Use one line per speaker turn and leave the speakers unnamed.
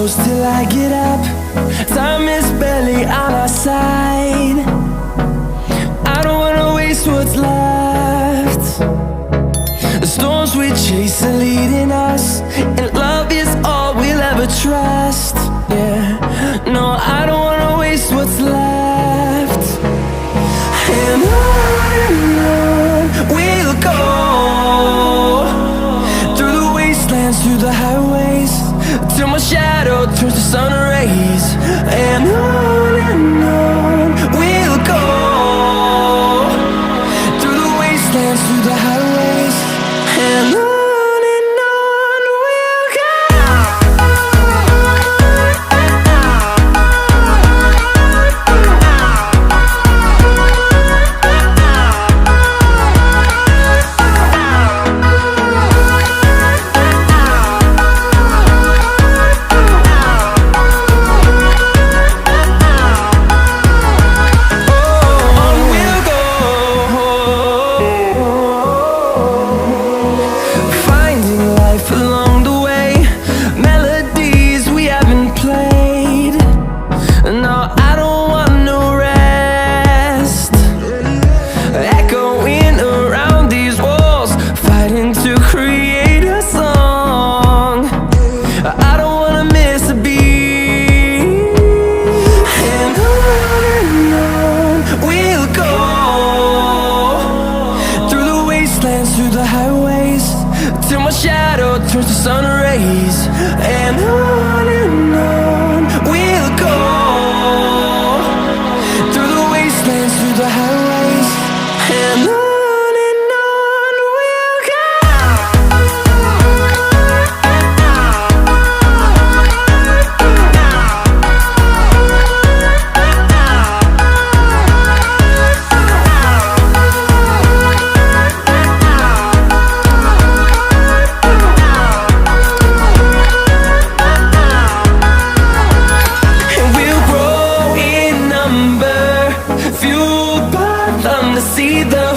close till I get up. Time is barely on our side. I don't wanna waste what's left. The storms we chase are leading us, and love is all we'll ever trust. Yeah, no, I don't wanna waste what's left. And on we'll go, through the wastelands, through the highways, till my shadow turns to sun rays. And on we'll go, through the wastelands, through the highways, and on we'll go. Through the highways, till my shadow turns to sun rays. And on we'll go, through the wastelands, through the highways, and on we'll go. See the